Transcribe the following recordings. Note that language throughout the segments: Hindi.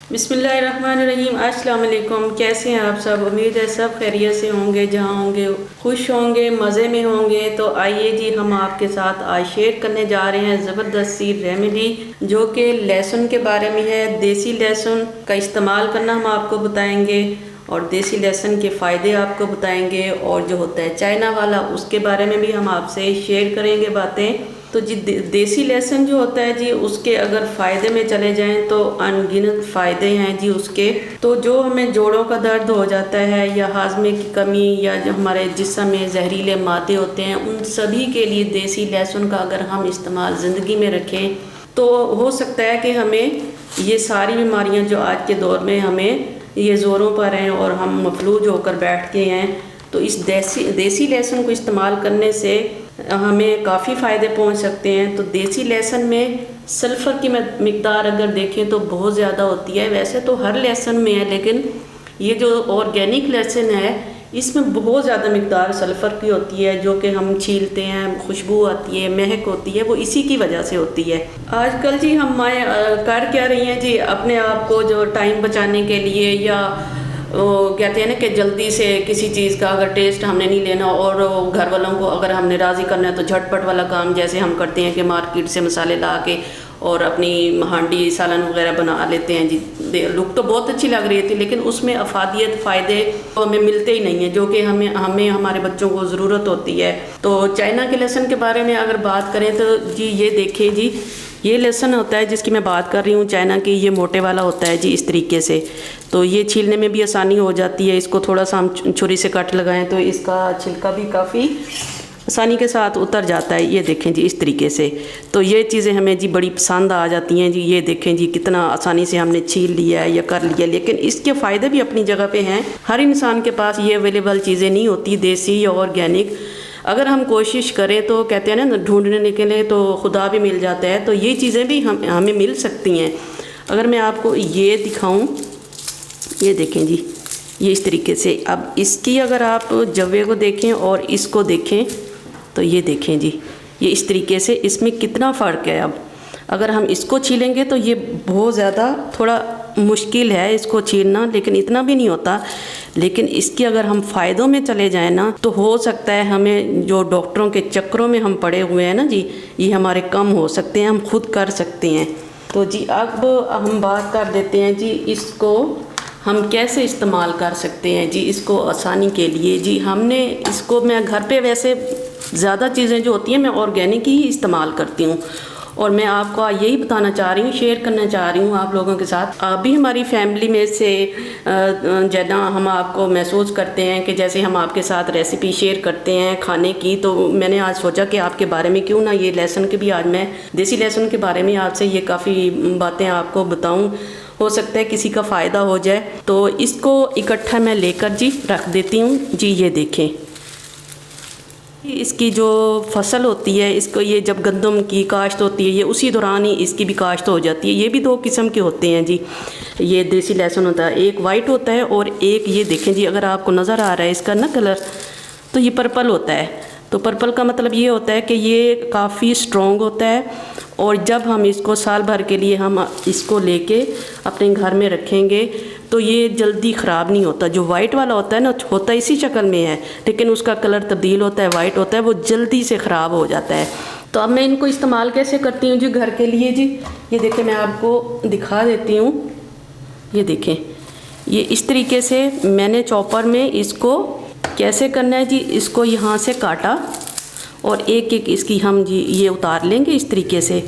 बिस्मिल्लाहिर्रहमानिर्रहीम। अस्सलाम वालेकुम। कैसे हैं आप सब? उम्मीद है सब खैरियत से होंगे, जहाँ होंगे खुश होंगे, मज़े में होंगे। तो आइए जी, हम आपके साथ आज शेयर करने जा रहे हैं ज़बरदस्त सी रेमेडी, जो कि लहसुन के बारे में है। देसी लहसुन का इस्तेमाल करना हम आपको बताएंगे और देसी लहसुन के फ़ायदे आपको बताएंगे, और जो होता है चाइना वाला उसके बारे में भी हम आपसे शेयर करेंगे बातें। तो जी देसी लहसुन जो होता है जी, उसके अगर फ़ायदे में चले जाएं तो अनगिनत फ़ायदे हैं जी उसके। तो जो हमें जोड़ों का दर्द हो जाता है, या हाजमे की कमी, या जो हमारे जिस्म में जहरीले मादे होते हैं, उन सभी के लिए देसी लहसुन का अगर हम इस्तेमाल ज़िंदगी में रखें तो हो सकता है कि हमें ये सारी बीमारियाँ जो आज के दौर में हमें ये ज़ोरों पर हैं और हम मफलूज होकर बैठ के हैं, तो इस देसी लहसुन को इस्तेमाल करने से हमें काफ़ी फ़ायदे पहुंच सकते हैं। तो देसी लहसुन में सल्फ़र की मिकदार अगर देखें तो बहुत ज़्यादा होती है। वैसे तो हर लहसुन में है, लेकिन ये जो ऑर्गेनिक लहसुन है इसमें बहुत ज़्यादा मिकदार सल्फ़र की होती है, जो कि हम छीलते हैं, खुशबू आती है, महक होती है, वो इसी की वजह से होती है। आजकल जी हम कर क्या रही हैं जी, अपने आप को जो टाइम बचाने के लिए, या वो कहते हैं ना कि जल्दी से किसी चीज़ का अगर टेस्ट हमने नहीं लेना और घर वालों को अगर हमने राज़ी करना है, तो झटपट वाला काम जैसे हम करते हैं कि मार्केट से मसाले ला के और अपनी हांडी सालन वगैरह बना लेते हैं जी। लुक तो बहुत अच्छी लग रही थी, लेकिन उसमें अफादियत फ़ायदे तो हमें मिलते ही नहीं हैं, जो कि हमें हमारे बच्चों को ज़रूरत होती है। तो चाइना के लहसुन के बारे में अगर बात करें तो जी ये देखिए जी, ये लहसुन होता है जिसकी मैं बात कर रही हूँ चाइना की, ये मोटे वाला होता है जी, इस तरीके से। तो ये छीलने में भी आसानी हो जाती है। इसको थोड़ा सा हम छुरी से कट लगाएं तो इसका छिलका भी काफ़ी आसानी के साथ उतर जाता है। ये देखें जी, इस तरीके से। तो ये चीज़ें हमें जी बड़ी पसंद आ जाती हैं जी। ये देखें जी, कितना आसानी से हमने छील लिया है या कर लिया। लेकिन इसके फ़ायदे भी अपनी जगह पे हैं। हर इंसान के पास ये अवेलेबल चीज़ें नहीं होती, देसी या ऑर्गेनिक। अगर हम कोशिश करें तो कहते हैं ना, ढूंढने के लिए तो खुदा भी मिल जाता है। तो ये चीज़ें भी हमें मिल सकती हैं। अगर मैं आपको ये दिखाऊं, ये देखें जी, ये इस तरीके से। अब इसकी अगर आप जवे को देखें और इसको देखें तो ये देखें जी, ये इस तरीके से, इसमें कितना फ़र्क है। अब अगर हम इसको छीलेंगे तो ये बहुत ज़्यादा थोड़ा मुश्किल है इसको छीलना, लेकिन इतना भी नहीं होता। लेकिन इसके अगर हम फ़ायदों में चले जाएं ना, तो हो सकता है हमें जो डॉक्टरों के चक्करों में हम पड़े हुए हैं ना जी, ये हमारे कम हो सकते हैं, हम खुद कर सकते हैं। तो जी अब हम बात कर देते हैं जी, इसको हम कैसे इस्तेमाल कर सकते हैं जी। इसको आसानी के लिए जी, हमने इसको, मैं घर पे वैसे ज़्यादा चीज़ें जो होती हैं मैं ऑर्गेनिक ही इस्तेमाल करती हूँ, और मैं आपको यही बताना चाह रही हूँ, शेयर करना चाह रही हूँ आप लोगों के साथ। आप भी हमारी फैमिली में से जना हम आपको महसूस करते हैं कि जैसे हम आपके साथ रेसिपी शेयर करते हैं खाने की, तो मैंने आज सोचा कि आपके बारे में क्यों ना ये लहसुन के भी, आज मैं देसी लहसुन के बारे में आपसे ये काफ़ी बातें आपको बताऊँ। हो सकता है किसी का फ़ायदा हो जाए। तो इसको इकट्ठा मैं लेकर जी रख देती हूँ जी। ये देखें, इसकी जो फसल होती है, इसको ये जब गंदम की काश्त होती है, ये उसी दौरान ही इसकी भी काश्त हो जाती है। ये भी दो किस्म के होते हैं जी। ये देसी लहसुन होता है, एक वाइट होता है और एक ये देखें जी, अगर आपको नज़र आ रहा है इसका ना कलर, तो ये पर्पल होता है। तो पर्पल का मतलब ये होता है कि ये काफ़ी स्ट्रॉन्ग होता है, और जब हम इसको साल भर के लिए हम इसको लेके अपने घर में रखेंगे तो ये जल्दी ख़राब नहीं होता। जो वाइट वाला होता है ना, होता इसी शक्ल में है, लेकिन उसका कलर तब्दील होता है, वाइट होता है, वो जल्दी से ख़राब हो जाता है। तो अब मैं इनको इस्तेमाल कैसे करती हूँ जी घर के लिए जी। ये देखें, मैं आपको दिखा देती हूँ। ये देखें, ये इस तरीके से मैंने चॉपर में इसको कैसे करना है जी, इसको यहाँ से काटा और एक एक इसकी हम जी ये उतार लेंगे इस तरीके से।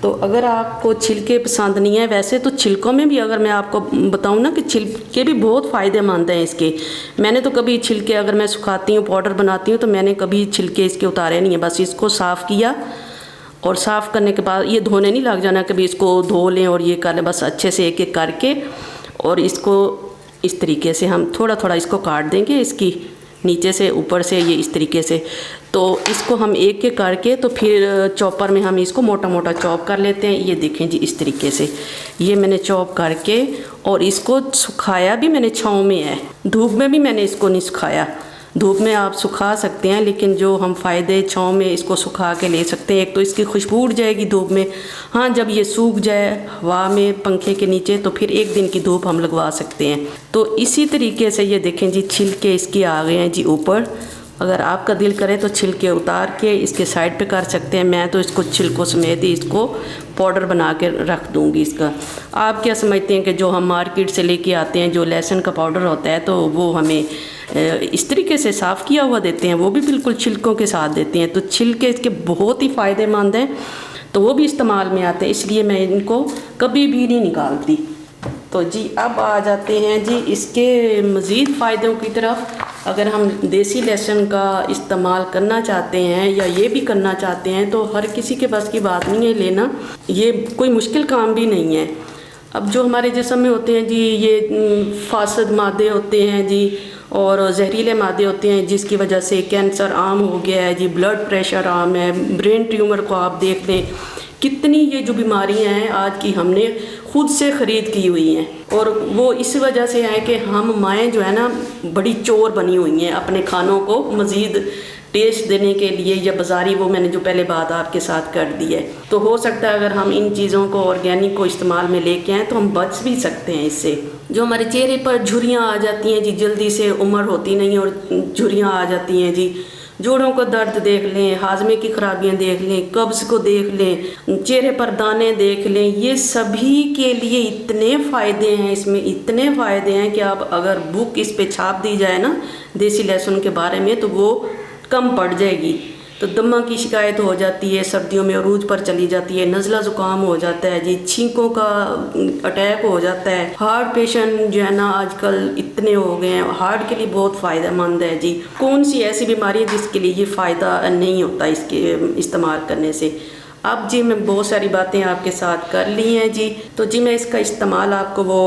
तो अगर आपको छिलके पसंद नहीं है, वैसे तो छिलकों में भी अगर मैं आपको बताऊं ना कि छिलके भी बहुत फ़ायदेमंद हैं इसके। मैंने तो कभी छिलके, अगर मैं सुखाती हूँ, पाउडर बनाती हूँ, तो मैंने कभी छिलके इसके उतारे नहीं है। बस इसको साफ़ किया, और साफ़ करने के बाद ये धोने नहीं लग जाना, कभी इसको धो लें और ये कर लें। बस अच्छे से एक एक करके, और इसको इस तरीके से हम थोड़ा थोड़ा इसको काट देंगे, इसकी नीचे से ऊपर से, ये इस तरीके से। तो इसको हम एक एक करके, तो फिर चॉपर में हम इसको मोटा मोटा चॉप कर लेते हैं। ये देखें जी, इस तरीके से ये मैंने चॉप करके, और इसको सुखाया भी मैंने छाँव में है, धूप में भी मैंने इसको नहीं सुखाया। धूप में आप सुखा सकते हैं, लेकिन जो हम फ़ायदे छाँव में इसको सुखा के ले सकते हैं, एक तो इसकी खुशबू उड़ जाएगी धूप में। हाँ, जब ये सूख जाए हवा में पंखे के नीचे तो फिर एक दिन की धूप हम लगवा सकते हैं। तो इसी तरीके से ये देखें जी, छिलके इसके आ गए हैं जी ऊपर। अगर आपका दिल करे तो छिलके उतार के इसके साइड पे कर सकते हैं। मैं तो इसको छिलकों समेत ही इसको पाउडर बना के रख दूँगी इसका। आप क्या समझते हैं कि जो हम मार्केट से लेके आते हैं जो लहसुन का पाउडर होता है, तो वो हमें इस तरीके से साफ़ किया हुआ देते हैं? वो भी बिल्कुल छिलकों के साथ देते हैं। तो छिलके इसके बहुत ही फ़ायदेमंद हैं, तो वो भी इस्तेमाल में आते हैं, इसलिए मैं इनको कभी भी नहीं निकालती। तो जी अब आ जाते हैं जी इसके मज़ीद फ़ायदों की तरफ। अगर हम देसी लहसुन का इस्तेमाल करना चाहते हैं या ये भी करना चाहते हैं तो हर किसी के बस की बात नहीं है लेना, ये कोई मुश्किल काम भी नहीं है। अब जो हमारे जिस्म में होते हैं जी, ये फासद मादे होते हैं जी और जहरीले मादे होते हैं, जिसकी वजह से कैंसर आम हो गया है जी, ब्लड प्रेशर आम है, ब्रेन ट्यूमर को आप देख लें, कितनी ये जो बीमारियां हैं आज की हमने खुद से ख़रीद की हुई हैं। और वो इस वजह से है कि हम माएँ जो है ना बड़ी चोर बनी हुई हैं अपने खानों को मज़ीद टेस्ट देने के लिए, या बाज़ारी, वो मैंने जो पहले बात आपके साथ कर दी है। तो हो सकता है अगर हम इन चीज़ों को ऑर्गेनिक को इस्तेमाल में लेके आएँ तो हम बच भी सकते हैं इससे। जो हमारे चेहरे पर झुर्रियाँ आ जाती हैं जी, जल्दी से उम्र होती नहीं और झुर्रियाँ आ जाती हैं जी, जोड़ों का दर्द देख लें, हाजमे की खराबियाँ देख लें, कब्ज़ को देख लें, चेहरे पर दाने देख लें, ये सभी के लिए इतने फ़ायदे हैं, इसमें इतने फ़ायदे हैं कि आप अगर बुक इस पे छाप दी जाए ना देसी लहसुन के बारे में तो वो कम पड़ जाएगी। तो दमा की शिकायत हो जाती है, सर्दियों में अरूज पर चली जाती है, नज़ला ज़ुकाम हो जाता है जी, छींकों का अटैक हो जाता है, हार्ट पेशेंट जो है ना आजकल इतने हो गए हैं, हार्ट के लिए बहुत फ़ायदेमंद है जी। कौन सी ऐसी बीमारी है जिसके लिए ये फ़ायदा नहीं होता इसके इस्तेमाल करने से। अब जी मैं बहुत सारी बातें आपके साथ कर ली हैं जी। तो जी मैं इसका इस्तेमाल आपको वो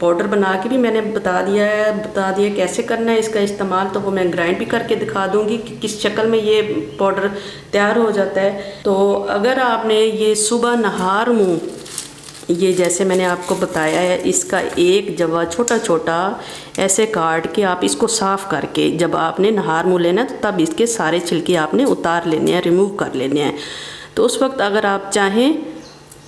पाउडर बना के भी मैंने बता दिया कैसे करना है इसका इस्तेमाल। तो वो मैं ग्राइंड भी करके दिखा दूंगी कि किस शक्ल में ये पाउडर तैयार हो जाता है। तो अगर आपने ये सुबह नहार मुँह, ये जैसे मैंने आपको बताया है, इसका एक जवा छोटा छोटा ऐसे काट के आप इसको साफ़ करके जब आपने नहार मुँह लेना तो तब इसके सारे छिलके आपने उतार लेने हैं, रिमूव कर लेने हैं। तो उस वक्त अगर आप चाहें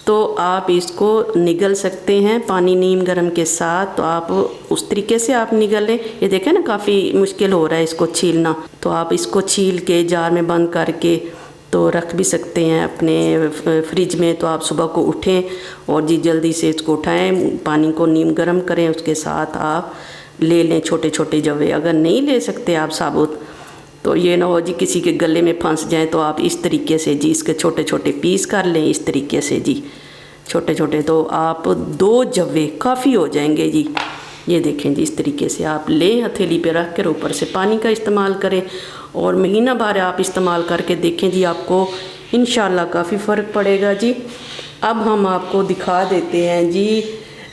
तो आप इसको निगल सकते हैं पानी नीम गर्म के साथ। तो आप उस तरीके से आप निगल लें। ये देखें ना काफ़ी मुश्किल हो रहा है इसको छीलना, तो आप इसको छील के जार में बंद करके तो रख भी सकते हैं अपने फ्रिज में। तो आप सुबह को उठें और जी जल्दी से इसको उठाएं, पानी को नीम गर्म करें, उसके साथ आप ले लें छोटे छोटे जवे। अगर नहीं ले सकते आप साबुत तो ये ना हो जी किसी के गले में फंस जाए, तो आप इस तरीके से जी इसके छोटे छोटे पीस कर लें, इस तरीके से जी छोटे छोटे। तो आप 2 जवे काफ़ी हो जाएंगे जी। ये देखें जी, इस तरीके से आप लें, हथेली पे रख कर ऊपर से पानी का इस्तेमाल करें और महीना भर आप इस्तेमाल करके देखें जी, आपको इंशाल्लाह काफ़ी फ़र्क पड़ेगा जी। अब हम आपको दिखा देते हैं जी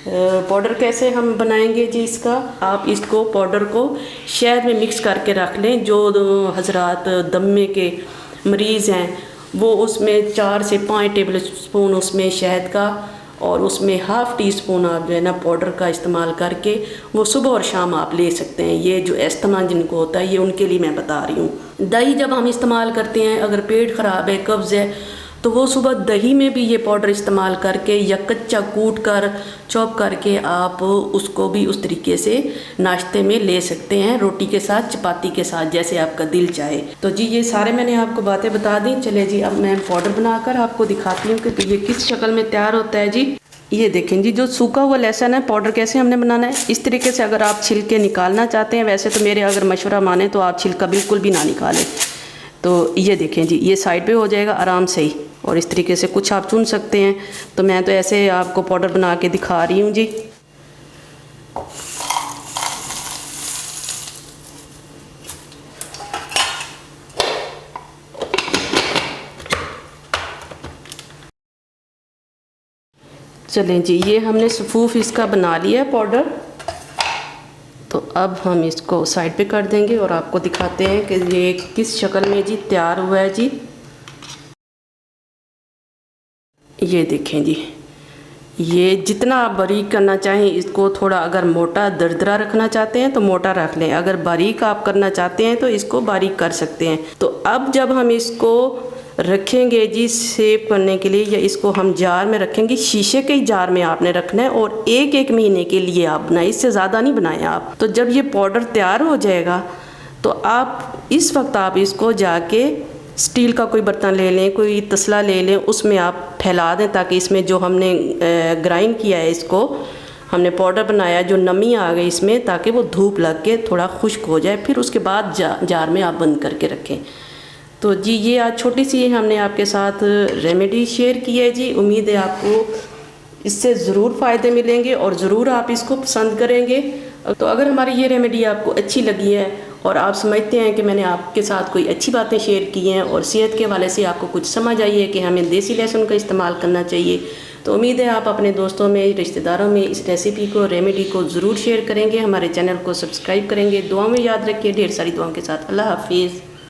पाउडर कैसे हम बनाएंगे जी इसका। आप इसको पाउडर को शहद में मिक्स करके रख लें। जो हजरात दमे के मरीज़ हैं वो उसमें 4 से 5 टेबल स्पून उसमें शहद का और उसमें ½ टी-स्पून आप जो है ना पाउडर का इस्तेमाल करके वो सुबह और शाम आप ले सकते हैं। ये जो अस्थमा जिनको होता है ये उनके लिए मैं बता रही हूँ। दही जब हम इस्तेमाल करते हैं, अगर पेट ख़राब है, कब्ज़ है, तो वो सुबह दही में भी ये पाउडर इस्तेमाल करके या कच्चा कूट कर चॉप करके आप उसको भी उस तरीके से नाश्ते में ले सकते हैं, रोटी के साथ, चपाती के साथ, जैसे आपका दिल चाहे। तो जी ये सारे मैंने आपको बातें बता दी। चले जी अब मैं पाउडर बनाकर आपको दिखाती हूँ कि ये किस शक्ल में तैयार होता है जी। ये देखें जी, जो सूखा हुआ लहसुन है पाउडर कैसे हमने बनाना है, इस तरीके से। अगर आप छिलके निकालना चाहते हैं, वैसे तो मेरे अगर मशवरा माने तो आप छिलका बिल्कुल भी ना निकालें। तो ये देखें जी, ये साइड पे हो जाएगा आराम से ही, और इस तरीके से कुछ आप चुन सकते हैं। तो मैं तो ऐसे आपको पाउडर बना के दिखा रही हूँ जी। चलें जी, ये हमने सफूफ इसका बना लिया है पाउडर। तो अब हम इसको साइड पे कर देंगे और आपको दिखाते हैं कि ये किस शक्ल में जी तैयार हुआ है जी। ये देखें जी, ये जितना आप बारीक करना चाहें, इसको थोड़ा अगर मोटा दरदरा रखना चाहते हैं तो मोटा रख लें, अगर बारीक आप करना चाहते हैं तो इसको बारीक कर सकते हैं। तो अब जब हम इसको रखेंगे जी सेव करने के लिए, या इसको हम जार में रखेंगे, शीशे के जार में आपने रखना है और एक महीने के लिए आप बनाएं, इससे ज़्यादा नहीं बनाएं आप। तो जब ये पाउडर तैयार हो जाएगा तो आप इस वक्त आप इसको जाके स्टील का कोई बर्तन ले लें, कोई तसला ले लें, उसमें आप फैला दें ताकि इसमें जो हमने ग्राइंड किया है, इसको हमने पाउडर बनाया, जो नमी आ गई इसमें, ताकि वो धूप लग के थोड़ा खुश्क हो जाए। फिर उसके बाद जार में आप बंद करके रखें। तो जी ये आज छोटी सी हमने आपके साथ रेमेडी शेयर की है जी। उम्मीद है आपको इससे ज़रूर फ़ायदे मिलेंगे और ज़रूर आप इसको पसंद करेंगे। तो अगर हमारी ये रेमेडी आपको अच्छी लगी है और आप समझते हैं कि मैंने आपके साथ कोई अच्छी बातें शेयर की हैं और सेहत के हवाले से आपको कुछ समझ आई है कि हमें देसी लहसुन का इस्तेमाल करना चाहिए, तो उम्मीद है आप अपने दोस्तों में, रिश्तेदारों में इस रेसिपी को, रेमेडी को ज़रूर शेयर करेंगे। हमारे चैनल को सब्सक्राइब करेंगे। दुआ में याद रखिए, ढेर सारी दुआओं के साथ। अल्लाह हाफिज़।